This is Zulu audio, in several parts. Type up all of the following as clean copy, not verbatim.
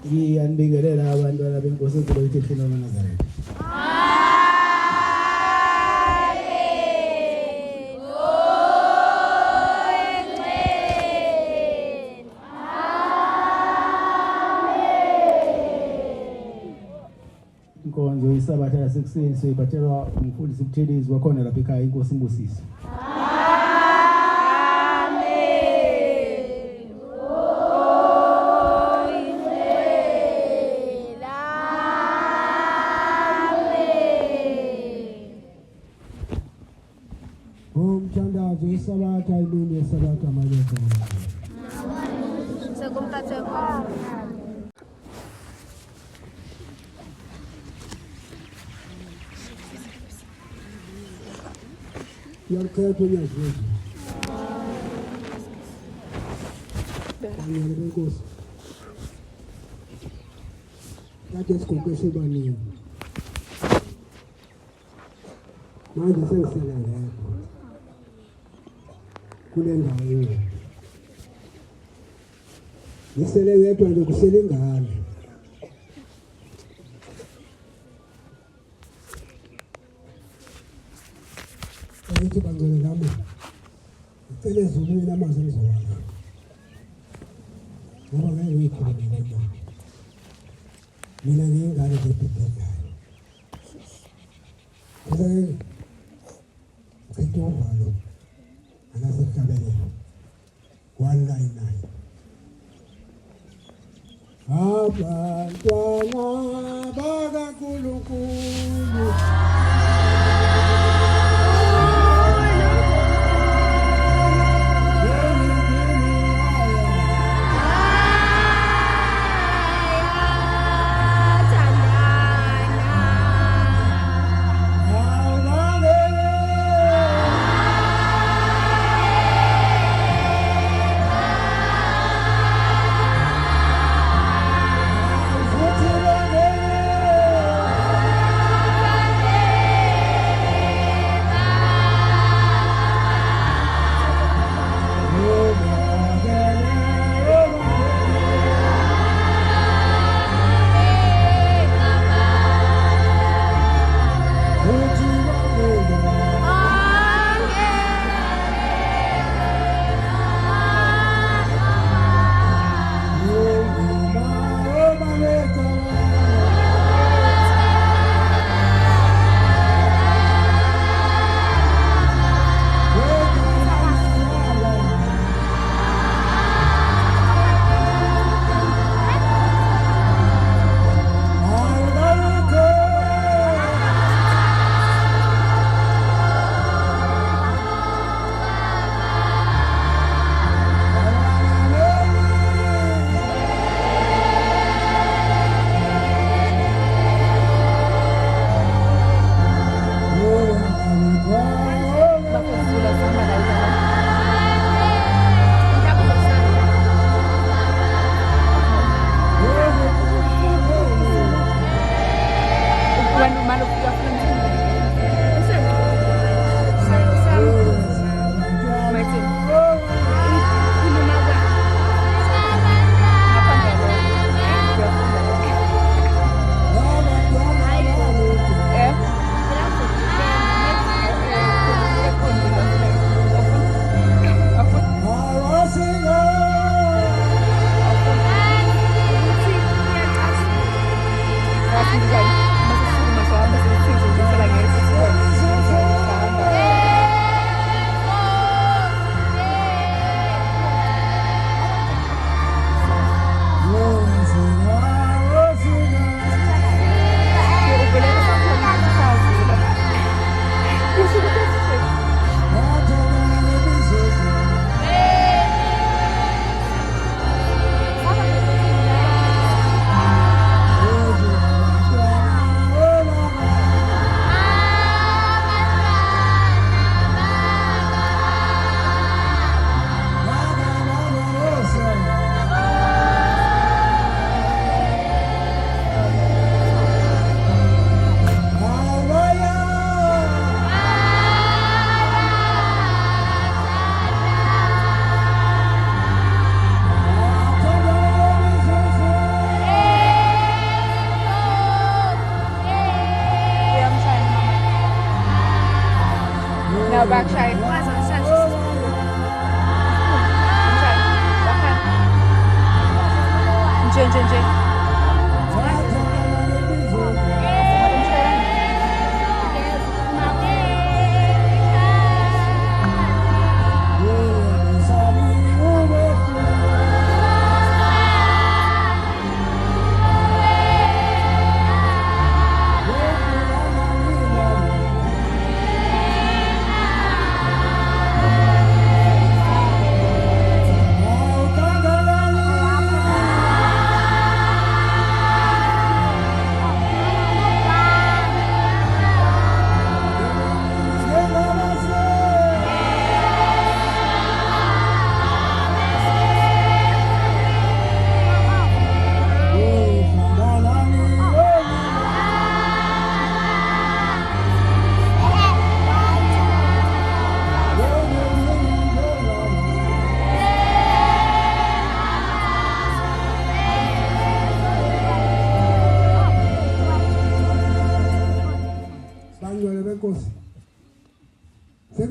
Ngiyanibingelela abantwana benkosi enkulu eThixo noNazaretha. Inkonzo isabatha yasekuseni siyibhathelwa umfundisi uButhelezi wakhona lapha ekhaya inkosi imbusisi. Umthandazo isabatha ilungu isabatha amaleko. Sekumtatheko. Yakhetho yazwe. Bani benkosi. Kade sigoqeshe baningi. Manje sengisele ngekho. Kule ndawo. Ngisele ngedwa nje kusele ingane. Ukuthi bangcwele nami. Ngicela ezulwini amazwi ngizowala. Ngoba ngeke ngikhulume ngedwa. Mina ngingane ngibhedela. Kuzake ngicela anasehlabele 199 abantwana bakaNkulunkulu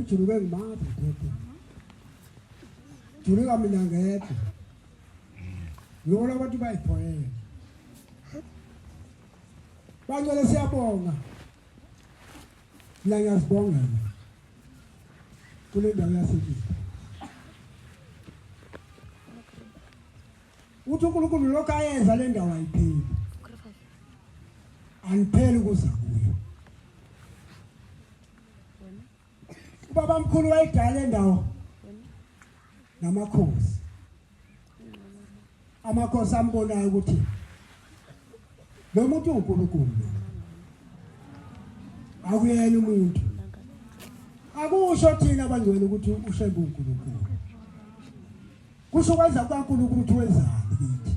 juluke ngimaphi phepha juluka mina ngedwa ngibona abantu bayiphoyela bangcwele siyabonga la ngiyazibonga kule ndawo yasekhaya uthi uNkulunkulu lokho ayenza le ndawo ayipheli anipheli kuza kuyo ubaba mkhulu wayidala le ndawo namakhosi amakhosi ambonayo ukuthi lo muntu uNkulunkulu akuyena umuntu akusho thina abangcwele ukuthi ushebe uNkulunkulu kusho kwenza kaNkulunkulu ukuthi wenzani kithi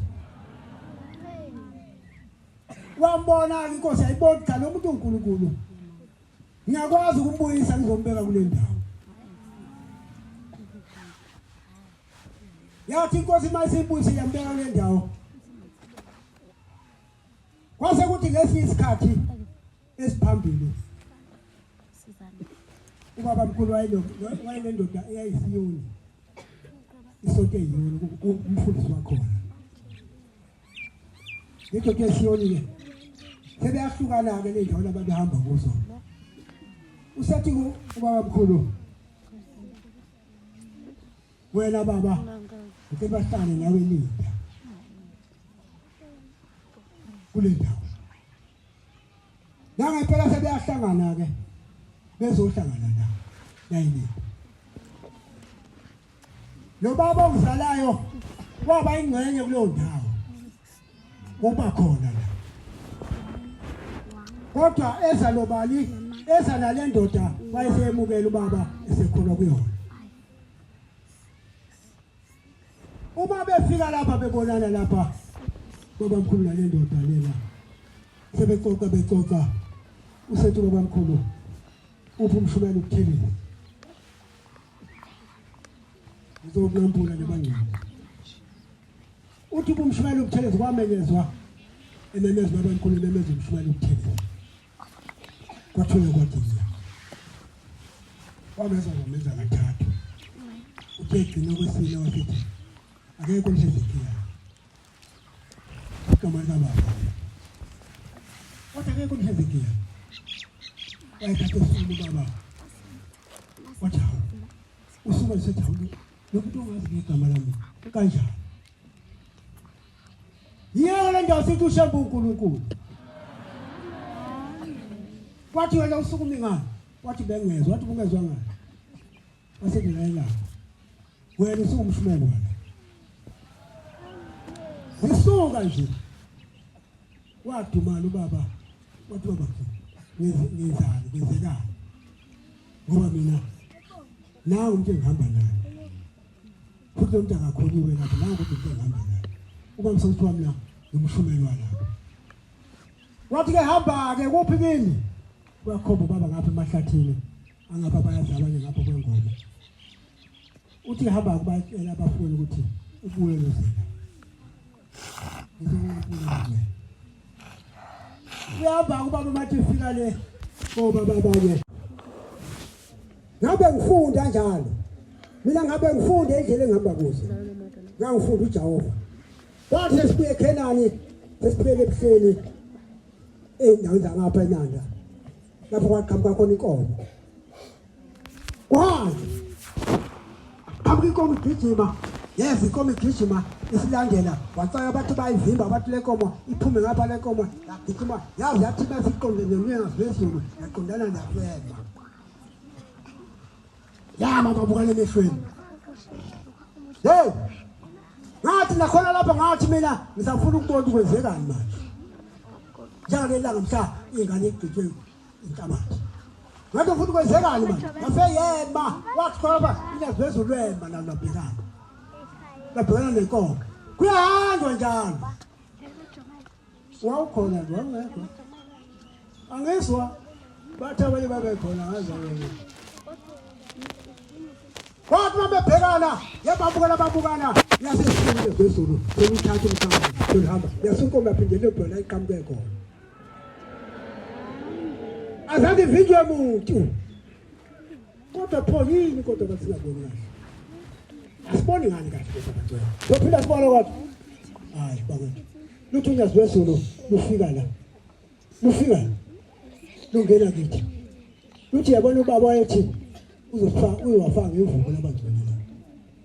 wambona inkosi ayibona cha lo muntu uNkulunkulu ngiyakwazi ukumbuyisa ngizombeka kule ndawo yathi inkosi mayisibuyise yambeka kule ndawo kwase kuthi ngesinye isikhathi esiphambili ubaba mkhulu wayenendoda eyayisiyoni isonto eyiyona umfundisi wakhona indoda eyisiyoni ke sebeyahlukana ke le ndawo labahamba kuzo usethi ubaba mkhulu wena baba uke bahlane nawe linda kule ndawo nangempela sebeyahlangana ke bezohlangana nawe layini lo baba ongizalayo waba ingcenye kuleyo ndawo kuba khona la kodwa eza lobali eza nale ndoda wayeseyemukela ubaba esekhona kuyona uma befika lapha bebonana lapha baba mkhulu nale ndoda lela sebexoxa usethi baba mkhulu uphi umshumela ukuthelile uzokunampula nebangcwele uthi umshumela ukutheleza kwamenyezwa ememeza baba mkhulu ememeza umshumela ukutheleza kwathula kwathina wameza ngomeza kathathu uthegcina kwesine wasithi akekho lihezekiya kama baba wathi akekho lihezekiya wayethatha isulu baba wathi hawu usuka lisethi hawu nokuthi ungazi ngegama lami kanjani yena le ndawo sithi ushembe uNkulunkulu wathi wena usukumi ngani wathi bengezwe wathi bungezwe ngani wasethi la wena usumshumela wena ngisuka nje wadumala ubaba wathi baba ngizani ngizekani ngoba mina nawe umuntu engihamba naye futhi umuntu akakholiwe lapha nawe ukuthi umuntu engihamba naye uba msawuthiwa mina ngimshumelwa lapha wathi ke hamba ke kuphi kini kwakhomba baba ngapha emahlathini angapha bayadlala abanye ngapha kwengoma uthi hamba kubatshela abafuni ukuthi ubuye lozela ngizokubona uyahamba ubaba mathi fika le baba babanye ngabe ngifunda njalo mina ngabe ngifunda endlela engihamba kuzo ngangifunda uJehova wathi sesibuye eKhenani sesibheke ebuhleni endaweni zangapha eNanda lapho kwaqhamuka khona inkomo kwazi qhamuka inkomo igijima yes inkomo igijima isilandela wacaya abantu bayivimba abantu lenkomo iphume ngapha lenkomo yagijima yazi yathi besiqonde nemnyanga phezulu yaqondana nafema yama babukane emehlweni hey ngathi nakhona lapha ngathi mina ngisafuna ukubona ukwenzekani manje njalo langa mhla ingane igcitshwe inhlabathi ngathi ufuna ukwenzekani manje ngafe yema wathi khona inazwezulwema nalabhekana labhekana nenkomo kuyahanjwa njalo wawukhona wangekho angizwa bathi abanye babekhona ngaze wena kwathi mabebhekana yababukana yasesifike phezulu seluthatha umthamo selihamba yasunkomo yaphindele ebhona iqhamuke khona azange vinjwe muntu kodwa pho yini kodwa basingaboni kahle asiboni ngani kahle kodwa bantwana sophinda sibona kodwa hayi bangani luthunyazi wesulu lufika lungena kithi luthi yabona ubaba wayethi uzowafaka ngevuko labangcwele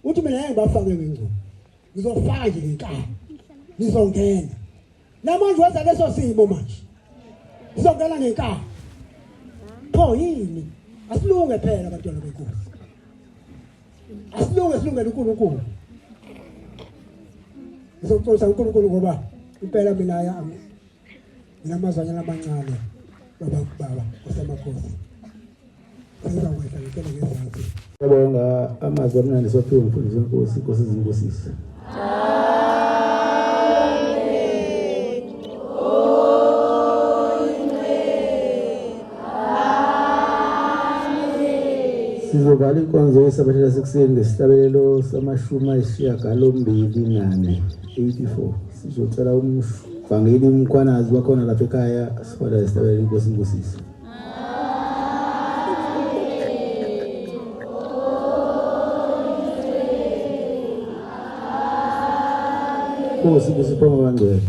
uthi mina ngeke bafake ngengcubo ngizofaka nje ngenkani ngizongena namanje waza leso simo manje ngizongena ngenkani pho yini asilunge phela abantwana benkosi asilungele uNkulunkulu ngizocela uNkulunkulu ngoba impela mina nginamazanyana amancane baba osemakhosi sengizakwehla ngicela ngezansi Ngiyabonga amazwi amnandi sophiwe umfundisi wenkosi inkosi izinkosisi Sizovala inkonzo yesabatha lasekuseni ngesihlabelelo sama-84 sizocela umvangeli umkhwanazi wakhona lapha ekhaya sifada isihlabelelo inkosi inkosisi Nkosi kusipho abangcwele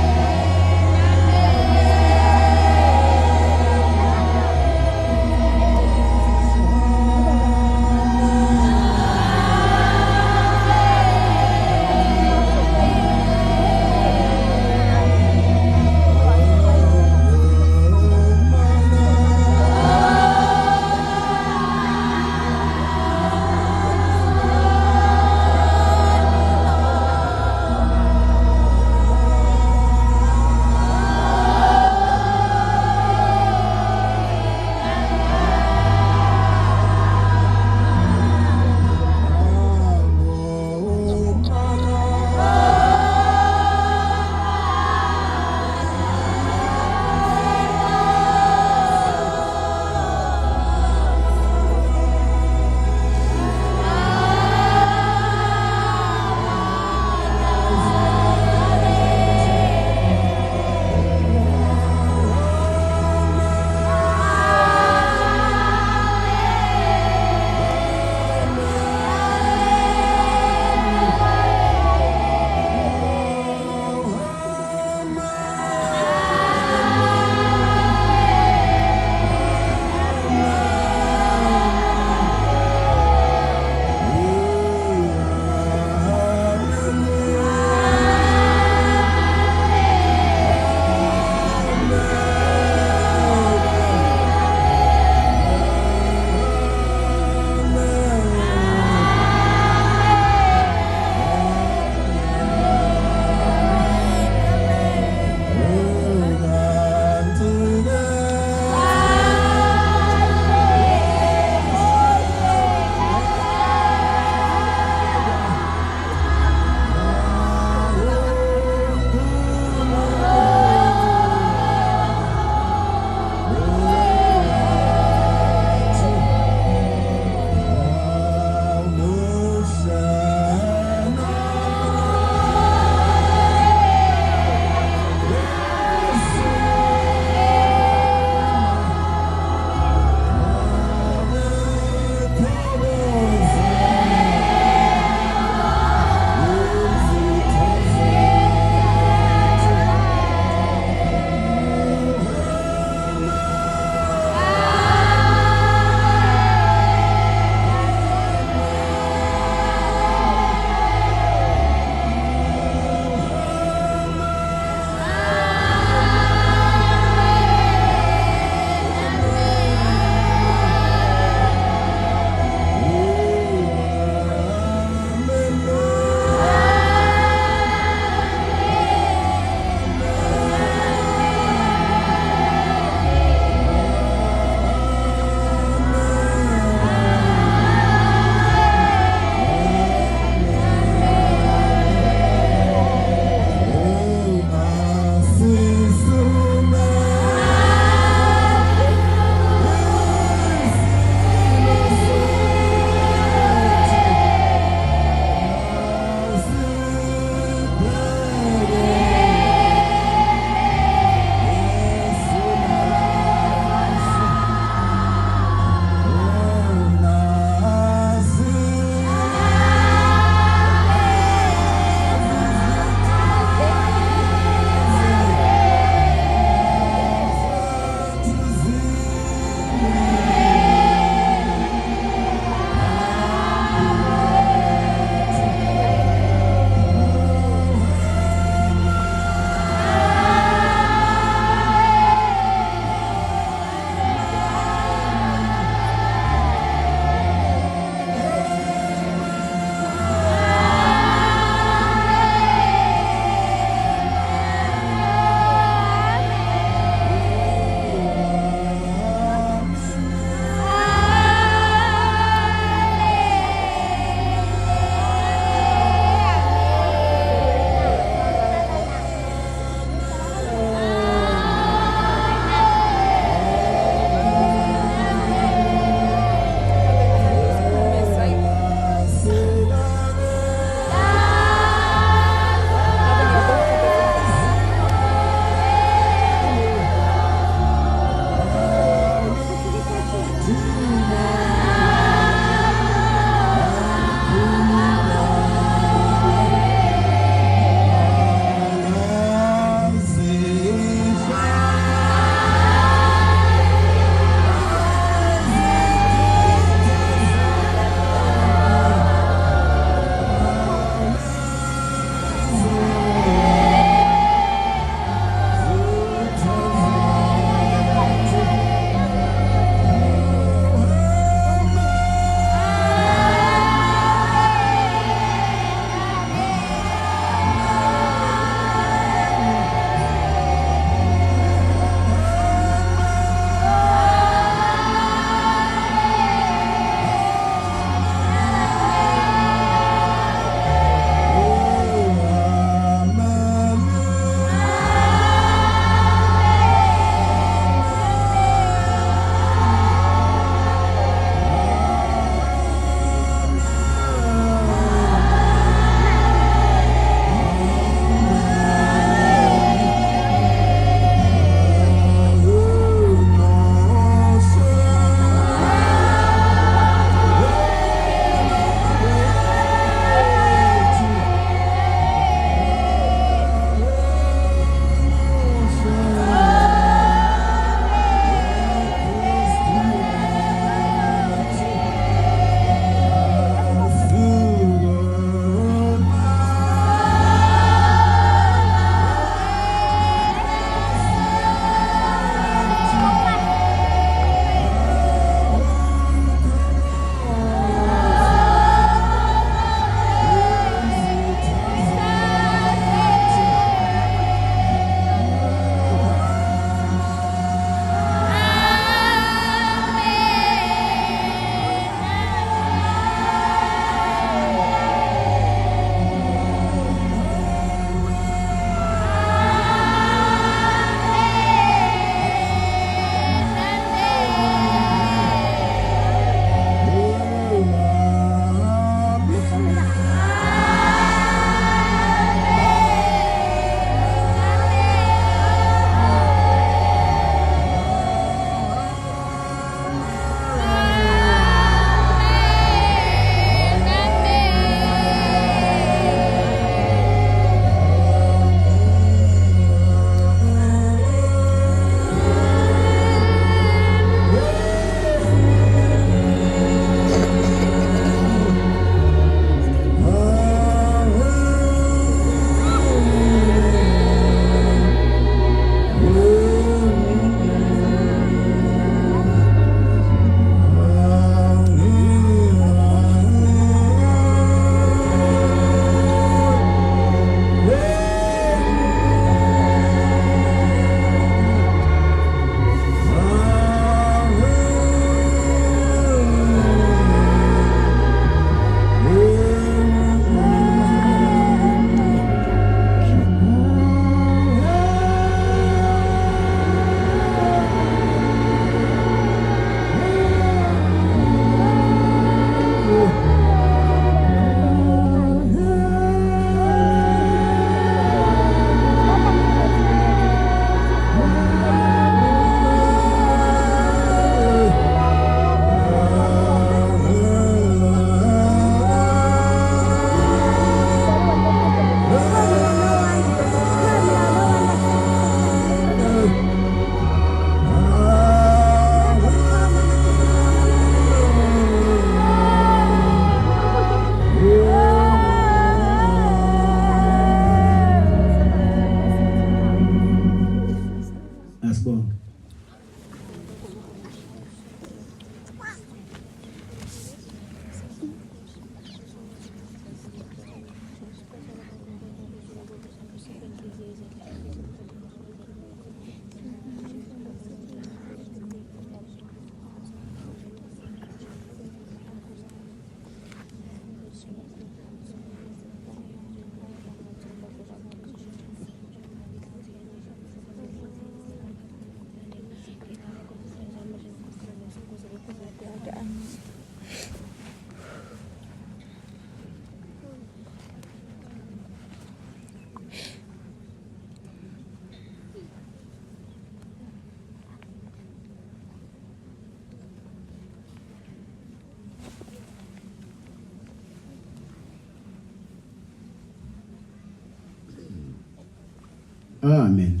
Amen.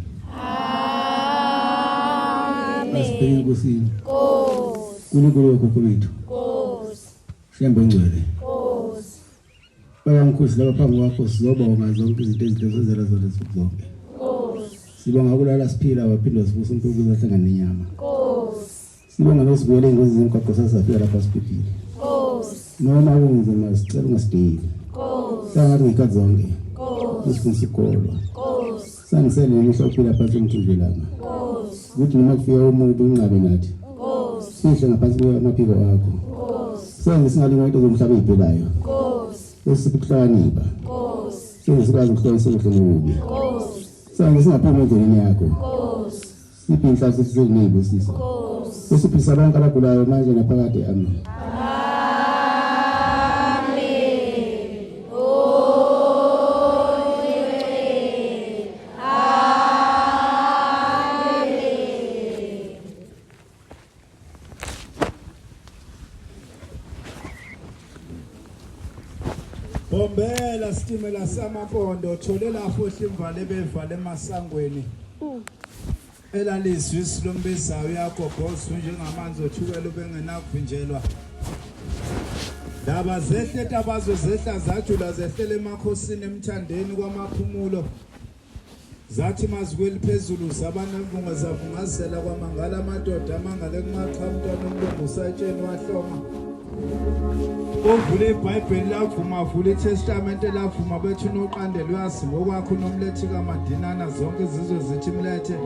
Asibheke kusini. Kunikolo kokwethu. Shembe ngcwele. Bayangikhosi laba phambi kwakho sizobonga zonke izinto ezizenzela zona zonke. Sibonga kulala siphila waphindwa sibusa uNkulunkulu wahlangana nenyama. Sibonga nosigwele ingozi zemgwaqo sasafika lapha siphephile. Noma kunzima sicela ungasideli. Sangathi ngikhathi zonke. Usisikolo. Sangisele ngisho uphila phansi emthunjelanga. Ukuthi noma kufika umuntu unqabe nathi. Sihle ngaphansi kwamaphiko akho. Sangisingalinga into zomhlaba eziphilayo. Esikuhlaniba. Sengisikwazi ukuhlonisa ubuhle nobubi. Sangisingaphuma endleleni yakho. Siphi inhlanhla sesizenile sisi. Sesiphisa abantu abagulayo manje naphakade amen. Bombela sitimela samapondo tholela fohle imvale bevale emasangweni elalizwi isilombezayo yakho boss njengamanzi othukela bengenakuvinjelwa daba zehle tabazo zehla zajula zehlele emakhosini emthandeni kwamaphumulo zathi mazikweli phezulu sabanavunga zavungazela kwamangala amadoda amangale kumaqhamntwana omlungu usatsheni wahloma Ovule iBhayibheli lavuma vule iTestament lavuma bethu noqandelo yazi ngokwakho nomlethi kaMadinana zonke izizwe zithi mlethe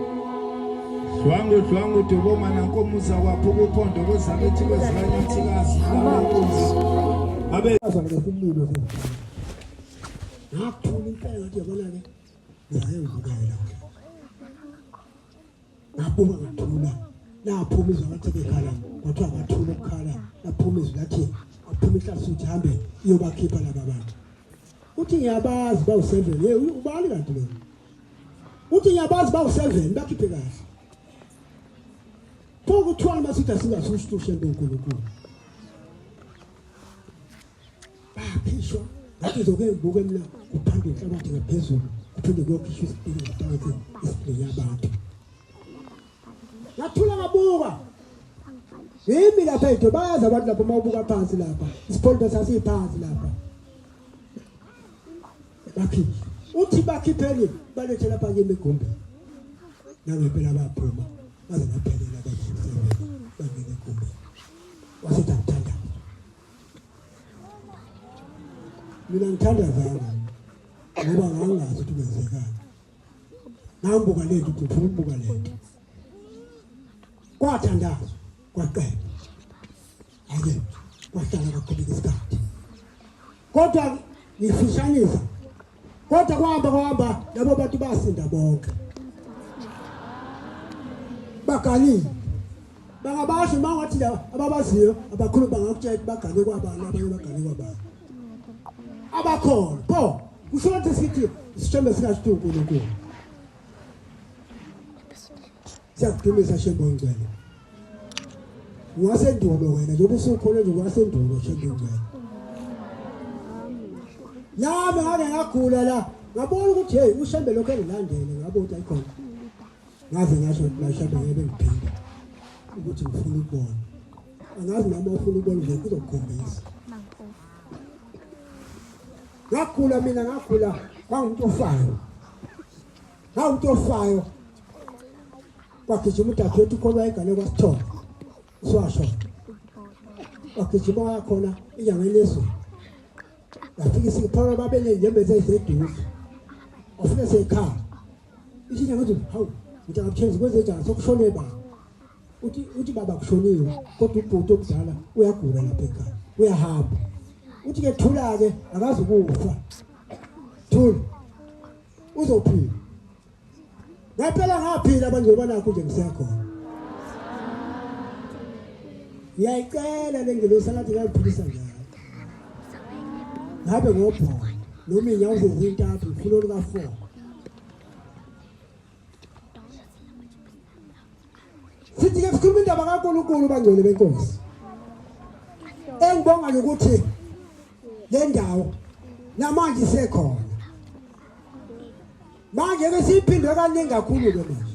Dwangu dobomana nkomuza kwapho kuphondo kwezakithi kwezikanyithikazi lamankunzi abe azakulilo nakuthula impela nje yabona ke ngayevukela naphuma ngathula naphuma izwathi bekhala kwathiwa ngathula ukukhala naphuma izwathi aphuma ihlasi uhambe iyobakhipha laba bantu uthi ngiyabazi bawu7 hey ubani kanti lo uthi ngiyabazi bawu7 bakhiphe kahle Pogo twala masithi asingasustushe ngoNkulunkulu baphishwa ngathi zoke buke mina kuphanda inhlabathi ngaphezulu kuphinde kuyokhishwa isipili ngaphakathi isipili yabantu Nathula ngabuka Yimi lapha ethu bayazi abantu lapha mawubuka phansi lapha isipoldo sasiphansi lapha Bakhi uthi bakhipheli balethe lapha kimi egombe Nangempela baphuma baze baphelela bazisebenza bangene egombe Wasithi akuthanda Mina ngithanda zana ngoba ngangazi ukuthi kwenzekani Nambuka lethu kuphuma ubuka lethu Kwathandaza kwaqela ake kwahlala kakhulu isikhathi kodwa ngifishanisa kodwa kwahamba labo bantu basinda bonke bakani bangabasho mangathi la ababaziyo abakhulu bangakutshela bagane kwabani abanye bagane kwabani abakhona pho kusho ukuthi sithi isithembe sikaShituku uNkulunkulu siyakudumisa shembongcwele wasendulo wena njengoba usukhona nje wasendulo shembongcwele nami ngake ngagula la ngabona ukuthi hey ushembe lokho engilandele ngabo ukuthi ayikhona ngaze ngasho la shembe ngebe ngiphinda ukuthi ngifuna ukubona angazi nami ufuna ukubona nje kuzokukhombisa ngagula mina ngagula kwangumntu ofayo Wakijima utathu ukholwa igane kwaSithole Swasho Wakijima yakhona inyangelezo Yafika isiphara babele njembeze eseduze Ofike sekhaya Ithi ngathi hawu ngicabanga kwenze njani sokushone ba Uthi baba kushoniwe kodwa ubhuti omdala uyagula lapha ekhaya uyahamba Uthi ke thula ke akazi ukufa Thula uzophila Ngaphela ngaphila abanje banakho nje ngisekhona Ngiyayicela lengelosi ngathi ngaliphilisa njalo Ngabe ngopho noma inyawo zezintathu ngifuna olika4 Sithi ke sikhuluma indaba kaNkulunkulu bangcwele benkosi Engibonga ukuthi le ndawo namanje isekhona manje ke siphindwe kaningi kakhulu ke manje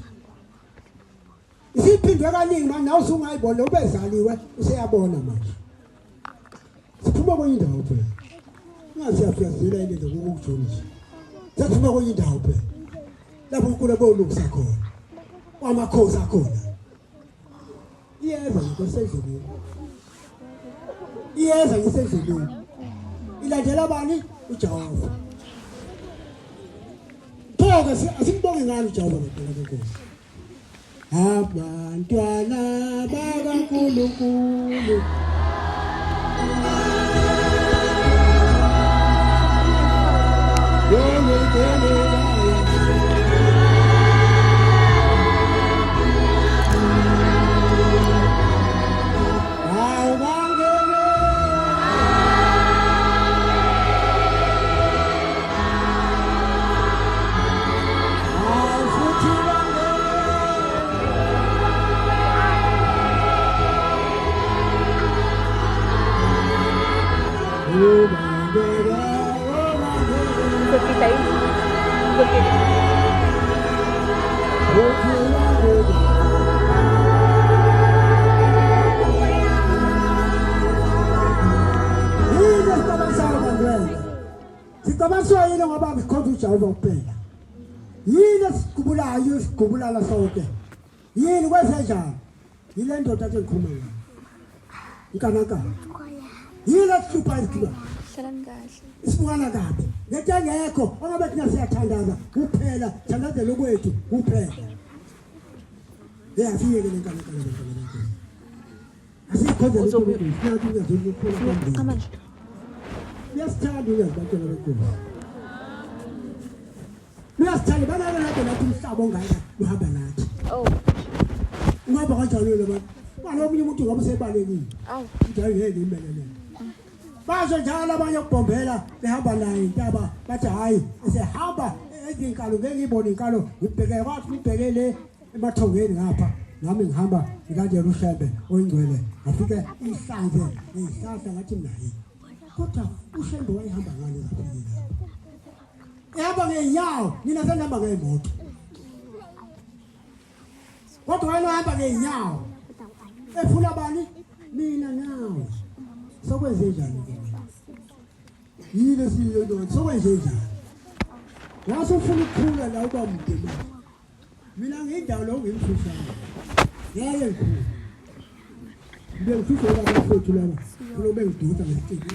isiphindwe kaningi manje nawe usungayibona ubezaliwe useyabona manje siphuma kwenye indawo phela ngazi siyafika into ukujolisa sathuma kwenye indawo phela lapho unkulunkulu bolungisa khona kwamakhosi akhona iyeza ngosendleleni iyeza ngisendleleni ilandela bani uJehova thoke asimbonge ngani uJehova ngoNkosi abantwana bakaNkulunkulu Sikabaswa yini ngoba ngikhoda uJehova kuphela yini sikubulayo sikubulala sonke yini kwenze njani yile ndoda athi ngikhuluma ngayo nkanaka yini asihlupha isikhulu isibukana kabi ngethengekho ongabe thina siyathandaza kuphela thandazela kwethu kuphela yafike ke nkanaka asikhonze ukuthi siyathi uyazokukhula manje yasithanda uyazibatshela benkulu uyasithanda banana lapho nathi umhlaba ongaka uhamba nathi ungaba kanjalo le bantu balomunye umuntu ngoba sebalekile njalo yini imelelelo basho njalo abanye ukubhombela behamba naye intaba bathi hayi sehamba ezinkalo ngeke ngibone inkalo ngibheke wathi ngibheke le emathongeni ngapha nami ngihamba ngikanje ushembe oyingcwele ngafike ihlanze ngihlahla ngathi nayi kodwa ushembe wayihamba ngani lapha ehamba ngeenyawo mina sengihamba ngemoto kodwa wena uhamba ngeenyawo efuna bani mina nawe sokwenze njani yile siyo sokwenze njani wasufuna ukukhula la uba mde mina ngindawo lo ngimfushane ngeke ngikhulu ngifisa ukubafuthu laba kulobe ngiduta ngesiciko